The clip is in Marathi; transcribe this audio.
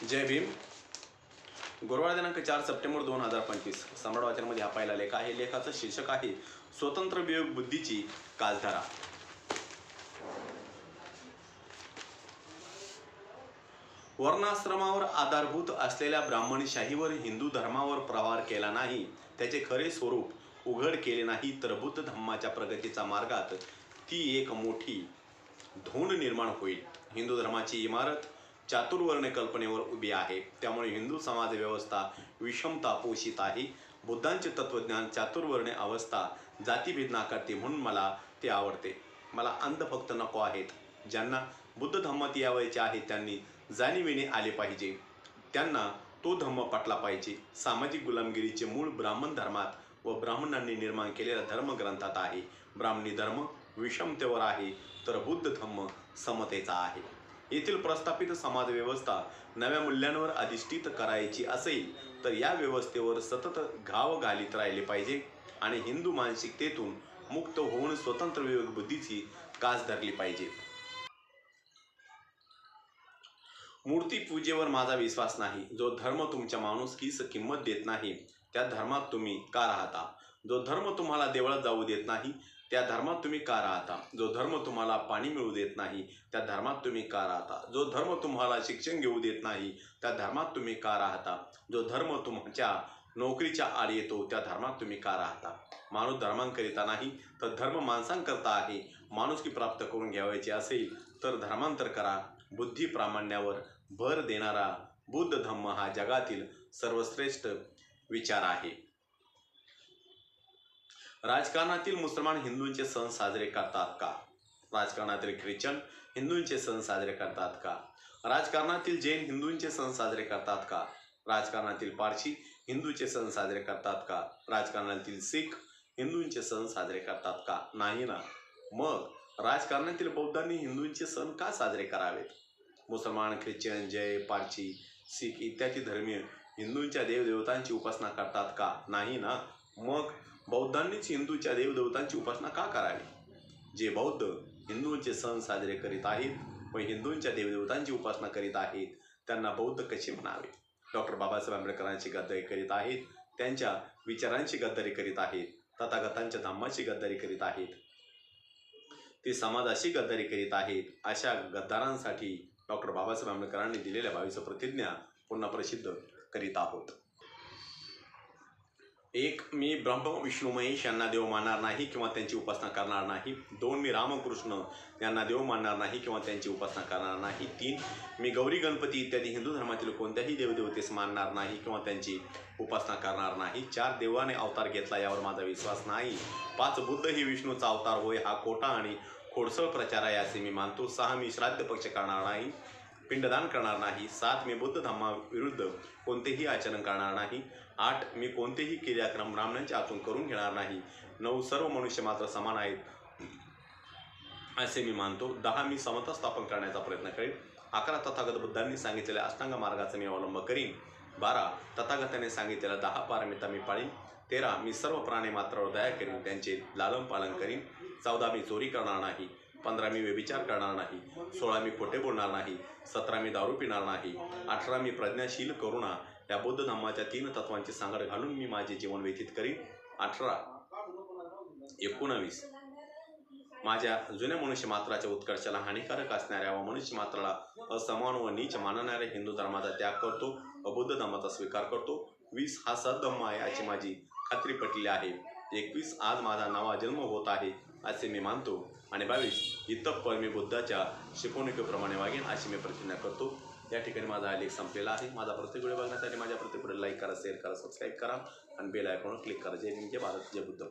जय भीम। गुरुवार दिनांक 4 सप्टेंबर 2025 सम्राट वाचनमध्ये हा पहिला लेख आहे। लेखाचं शीर्षक आहे स्वतंत्र विवेक बुद्धीची काजधारा। वर्णाश्रमावर आधारभूत असलेल्या ब्राह्मणशाहीवर हिंदू धर्मावर प्रहार केला नाही, त्याचे खरे स्वरूप उघड केले नाही तर बुद्ध धम्माच्या प्रगतीचा मार्गात ती एक मोठी धोंड निर्माण होईल। हिंदू धर्माची इमारत चातुर्वर्ण कल्पनेवर उभी आहे, त्यामुळे हिंदू समाज व्यवस्था विषमता पोषित आहे। बुद्धांचे तत्वज्ञान चातुर्वर्ण अवस्था जातीभेद नाकारते, म्हणून मला ते आवडते। मला अंध फक्त नको आहेत। ज्यांना बुद्ध धम्मात यावयाचे आहे त्यांनी जाणीवेने आले पाहिजे, त्यांना तो धम्म पटला पाहिजे। सामाजिक गुलामगिरीचे मूळ ब्राह्मण धर्मात व ब्राह्मणांनी निर्माण केलेल्या धर्मग्रंथात आहे। ब्राह्मणी धर्म विषमतेवर आहे तर बुद्ध धम्म समतेचा आहे। येथील प्रस्थापित समाज व्यवस्था नव्या मूल्यांवर अधिष्ठित करायची असेल तर या व्यवस्थेवर सतत घाव घालीत राहिले पाहिजे आणि हिंदू मानसिकतेतून मुक्त होऊन स्वतंत्र विवेक बुद्धीची कास धरली पाहिजे। मूर्ती पूजेवर माझा विश्वास नाही। जो धर्म तुमच्या माणुसकीस किंमत देत नाही त्या धर्मात तुम्ही का राहता? जो धर्म तुम्हाला देवळात जाऊ देत नाही त्या धर्मात तुम्ही का राहता? जो धर्म तुम्हाला पाणी मिळू देत नाही त्या धर्मात तुम्ही का राहता? जो धर्म तुम्हाला शिक्षण घेऊ देत नाही त्या धर्मात तुम्ही का राहता? जो धर्म तुमच्या नोकरीच्या आड येतो त्या धर्मात तुम्ही का राहता? माणूस धर्मांकरिता नाही तर धर्म माणसांकरता आहे। माणुसकी प्राप्त करून घ्यावयाची असेल तर धर्मांतर करा। बुद्धी प्रामाण्यावर भर देणारा बुद्ध धम्म हा जगातील सर्वश्रेष्ठ विचार आहे। राजकारणातील मुसलमान हिंदूंचे सण साजरे करतात का? राजकारणातील ख्रिश्चन हिंदूंचे सण साजरे करतात का? राजकारणातील जैन हिंदूंचे सण साजरे करतात का? राजकारणातील पारशी हिंदूंचे सण साजरे करतात का? राजकारणातील शीख हिंदूंचे सण साजरे करतात का? नाही ना। मग राजकारणातील बौद्धांनी हिंदूंचे सण का साजरे करावेत? मुसलमान, ख्रिश्चन, जैन, पारशी, शीख इत्यादी धर्मीय हिंदूंच्या देवदेवतांची उपासना करतात का? नाही ना। मग बौद्धांनीच हिंदूंच्या देवदेवतांची उपासना का करावी? जे बौद्ध हिंदूंचे सण साजरे करीत आहेत व हिंदूंच्या देवदेवतांची उपासना करीत आहेत त्यांना बौद्ध कसे म्हणावे? डॉक्टर बाबासाहेब आंबेडकरांची गद्दारी करीत आहेत, त्यांच्या विचारांची गद्दारी करीत आहेत, तथागतांच्या धम्माची गद्दारी करीत आहेत, ते समाजाशी गद्दारी करीत आहेत। अशा गद्दारांसाठी डॉक्टर बाबासाहेब आंबेडकरांनी दिलेल्या 22 प्रतिज्ञा पुन्हा प्रसिद्ध करीत आहोत। 1. मी ब्रह्म विष्णू महेश यांना देव मानणार नाही किंवा त्यांची उपासना करणार नाही। 2. मी रामकृष्ण यांना देव मानणार नाही किंवा त्यांची उपासना करणार नाही। 3. मी गौरी गणपती इत्यादी हिंदू धर्मातील कोणत्याही देवदेवतेस मानणार नाही किंवा त्यांची उपासना करणार नाही। 4. देवाने अवतार घेतला यावर माझा विश्वास नाही। 5. बुद्ध ही विष्णूचा अवतार होय हा खोटा आणि खोडसळ प्रचार आहे असे मी मानतो। 6. मी श्राद्ध पक्ष करणार नाही, पिंडदान करणार नाही। 7. मी बुद्ध धम्माविरुद्ध कोणतेही आचरण करणार नाही। 8. मी कोणतेही क्रियाक्रम ब्राह्मणांच्या हातून करून घेणार नाही। 9. सर्व मनुष्य मात्र समान आहेत असे मी मानतो। 10. मी समता स्थापन करण्याचा प्रयत्न करेन। 11. तथागत बुद्धांनी सांगितलेल्या अष्टांग मार्गाचा मी अवलंब करीन। 12. तथागताने सांगितलेल्या 10 पारमिता मी पाळीन। 13. मी सर्व प्राणी मात्रावर दया करीन, त्यांचे लालन पालन करीन। 14. मी चोरी करणार नाही। 15. मी व्यभिचार करणार नाही। 16. मी खोटे बोलणार नाही। 17. मी दारू पिणार नाही। 18. मी प्रज्ञाशील करुणा या बुद्ध धम्माच्या 3 तत्वांची सांगड घालून मी माझे जीवन व्यतीत करीन। 18. 19. माझ्या जुन्या मनुष्य मात्राच्या उत्कर्षाला हानिकारक असणाऱ्या व मनुष्य मात्राला असमान व नीच मानणाऱ्या हिंदू धर्माचा त्याग करतो व बुद्ध धर्माचा स्वीकार करतो। 20. हा सद्धम्म आहे अशी माझी खात्री पटली आहे। 21. आज माझा नवा जन्म होत आहे असे मी मानतो आणि 22. इतपर मी बुद्धाच्या शिकवणुकीप्रमाणे वागेन अशी मी प्रतिज्ञा करतो। या ठिकाणी माझा हा लेख संपलेला आहे। माझा प्रत्येक व्हिडिओ बघण्यासाठी माझ्या प्रत्येक व्हिडिओ लाईक करा, शेअर करा, सबस्क्राईब करा आणि बेल आयकॉनवर क्लिक करा। जय हिंद, जय भारत, जय बुद्ध।